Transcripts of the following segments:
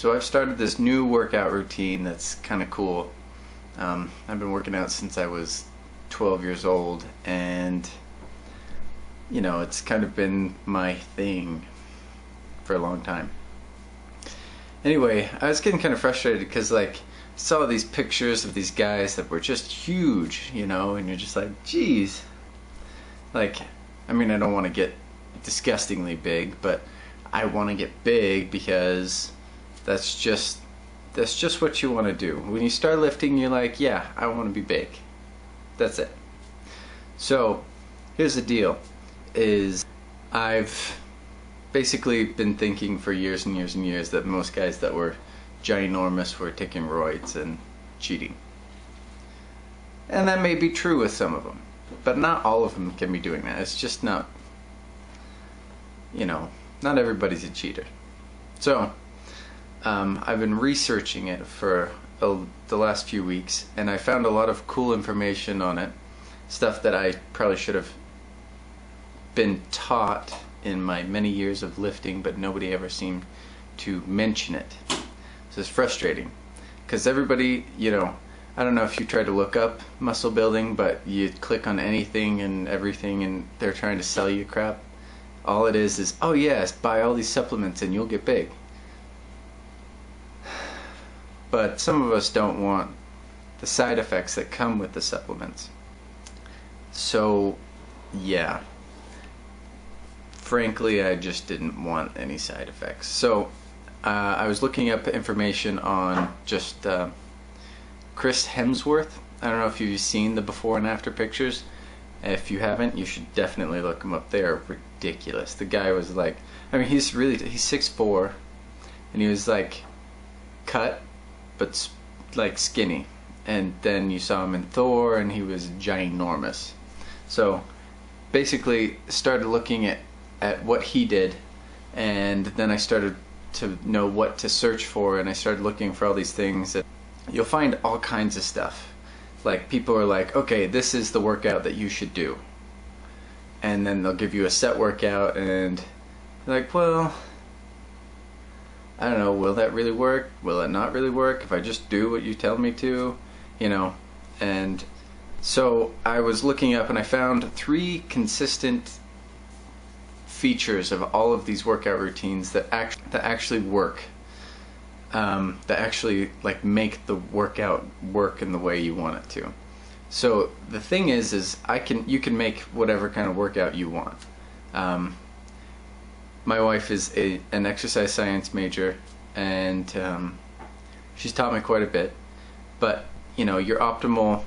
So I've started this new workout routine that's kind of cool. I've been working out since I was 12 years old, and you know, it's kind of been my thing for a long time. Anyway, I was getting kind of frustrated because like I saw these pictures of these guys that were just huge, you know, and you're just like, geez. Like, I mean, I don't want to get disgustingly big, but I want to get big because that's just what you want to do. When you start lifting, you're like, yeah, I want to be big. That's it. So here's the deal, is I've basically been thinking for years and years and years that most guys that were ginormous were taking roids and cheating. And that may be true with some of them, but not all of them can be doing that. It's just not, you know, not everybody's a cheater. So I've been researching it for the last few weeks, and I found a lot of cool information on it, stuff that I probably should have been taught in my many years of lifting, but nobody ever seemed to mention it. So it's frustrating because everybody, you know, I don't know if you try to look up muscle building, but you click on anything and everything and they're trying to sell you crap. All it is, oh yes, buy all these supplements and you'll get big. But some of us don't want the side effects that come with the supplements. So yeah, frankly, I just didn't want any side effects. So I was looking up information on just Chris Hemsworth. I don't know if you've seen the before and after pictures. If you haven't, you should definitely look him up. They are ridiculous. The guy was like, I mean, he's 6'4", and he was like cut but like skinny. And then you saw him in Thor, and he was ginormous. So basically started looking at what he did, and then I started to know what to search for, and I started looking for all these things. You'll find all kinds of stuff. Like, people are like, okay, this is the workout that you should do, and then they'll give you a set workout, and you're like, well, I don't know, will that really work? Will it not really work if I just do what you tell me to? You know. And so I was looking up, and I found 3 consistent features of all of these workout routines that actually work, that actually like make the workout work in the way you want it to. So the thing is you can make whatever kind of workout you want. My wife is an exercise science major, and she's taught me quite a bit. But you know, your optimal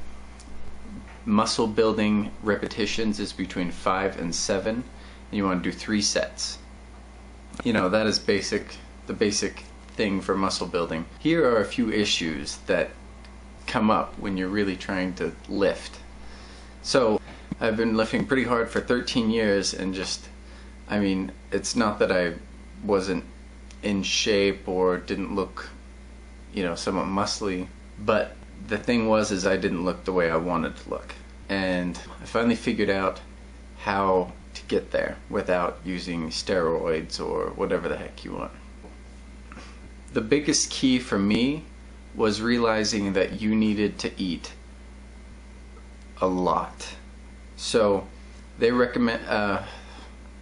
muscle building repetitions is between 5 and 7, and you want to do 3 sets. You know, that is the basic thing for muscle building. Here are a few issues that come up when you're really trying to lift. So I've been lifting pretty hard for 13 years, and just, I mean, it's not that I wasn't in shape or didn't look, you know, somewhat muscly, but the thing was I didn't look the way I wanted to look. And I finally figured out how to get there without using steroids or whatever the heck you want. The biggest key for me was realizing that you needed to eat a lot. So they recommend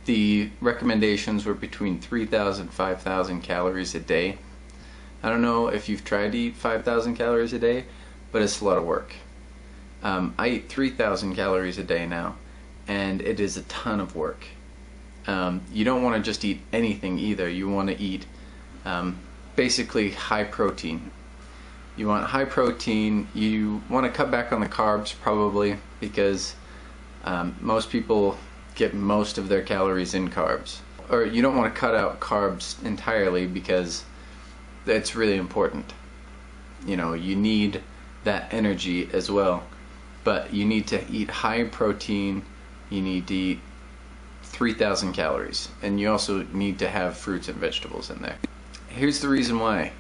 the recommendations were between 3,000 and 5,000 calories a day. I don't know if you've tried to eat 5,000 calories a day, but it's a lot of work. I eat 3,000 calories a day now, and it is a ton of work. You don't want to just eat anything either. You want to eat basically high protein. You want high protein. You want to cut back on the carbs probably, because most people get most of their calories in carbs. Or you don't want to cut out carbs entirely, because that's really important. You know, you need that energy as well, but you need to eat high protein. You need to eat 3,000 calories, and you also need to have fruits and vegetables in there. Here's the reason why.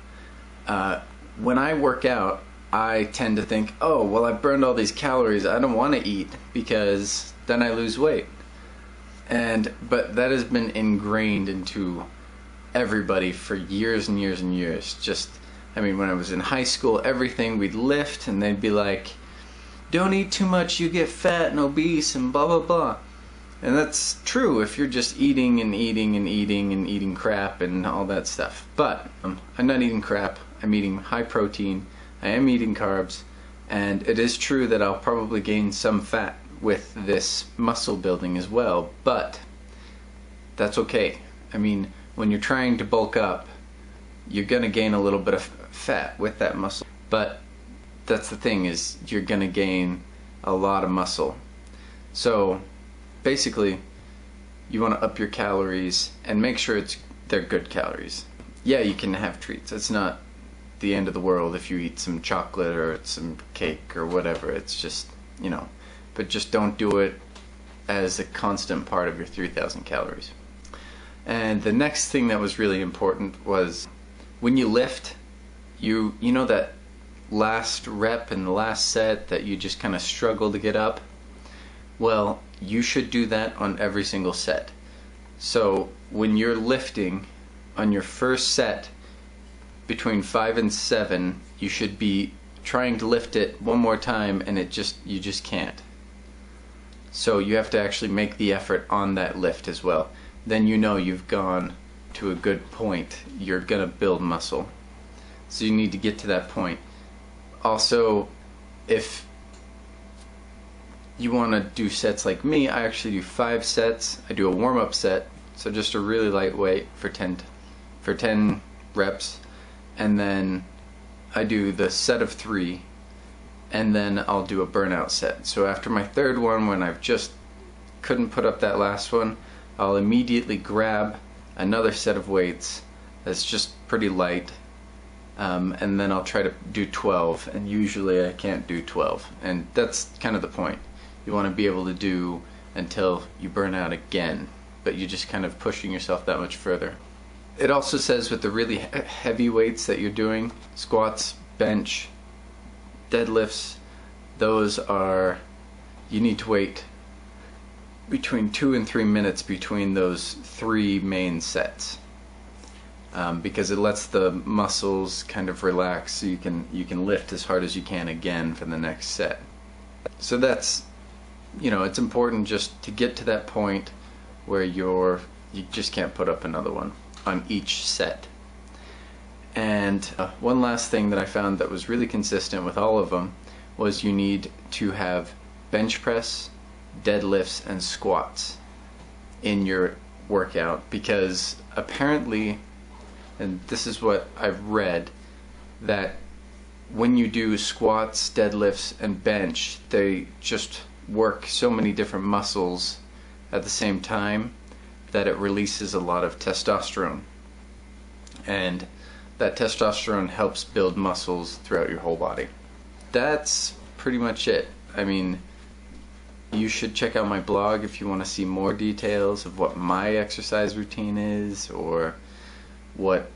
When I work out, I tend to think, oh, well, I've burned all these calories, I don't want to eat, because then I lose weight. But that has been ingrained into everybody for years and years and years. Just, I mean, when I was in high school, everything we'd lift and they'd be like, don't eat too much, you get fat and obese and blah blah blah. And that's true if you're just eating and eating and eating and eating crap and all that stuff. But I'm not eating crap. I'm eating high protein. I am eating carbs. And it is true that I'll probably gain some fat with this muscle building as well. But that's okay. I mean, when you're trying to bulk up, you're going to gain a little bit of fat with that muscle. But that's the thing, is you're going to gain a lot of muscle. So basically, you want to up your calories and make sure they're good calories. Yeah, you can have treats. It's not the end of the world if you eat some chocolate or some cake or whatever. It's just, you know, but just don't do it as a constant part of your 3,000 calories. And the next thing that was really important was when you lift, you know that last rep and the last set that you just kind of struggle to get up? Well, you should do that on every single set. So when you're lifting on your first set between 5 and 7, you should be trying to lift it one more time and you just can't. So you have to actually make the effort on that lift as well. Then you know you've gone to a good point. You're gonna build muscle. So you need to get to that point. Also, if you want to do sets like me, I actually do 5 sets. I do a warm-up set, so just a really lightweight for 10 reps, and then I do the set of 3, and then I'll do a burnout set. So after my third one, when I've just couldn't put up that last one, I'll immediately grab another set of weights that's just pretty light, and then I'll try to do 12, and usually I can't do 12, and that's kind of the point. You want to be able to do until you burn out again, but you're just kind of pushing yourself that much further. It also says with the really heavy weights that you're doing, squats, bench, deadlifts, those are, you need to wait between 2 and 3 minutes between those 3 main sets, because it lets the muscles kind of relax so you can lift as hard as you can again for the next set. So that's, you know, it's important just to get to that point where you just can't put up another one on each set. And one last thing that I found that was really consistent with all of them was you need to have bench press, deadlifts, and squats in your workout, because apparently, and this is what I've read, that when you do squats, deadlifts, and bench, they just work so many different muscles at the same time that it releases a lot of testosterone, and that testosterone helps build muscles throughout your whole body. That's pretty much it. I mean, you should check out my blog if you want to see more details of what my exercise routine is or what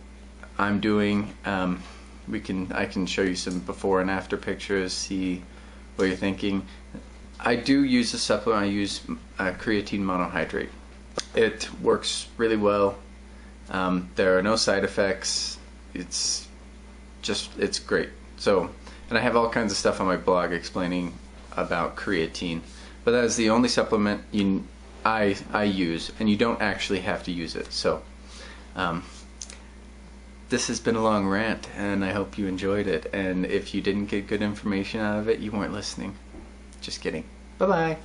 I'm doing. I can show you some before and after pictures, see what you're thinking. I do use a supplement. I use creatine monohydrate. It works really well. There are no side effects. It's great. So, and I have all kinds of stuff on my blog explaining about creatine. But that is the only supplement I use, and you don't actually have to use it. So, this has been a long rant, and I hope you enjoyed it. And if you didn't get good information out of it, you weren't listening. Just kidding. Bye-bye.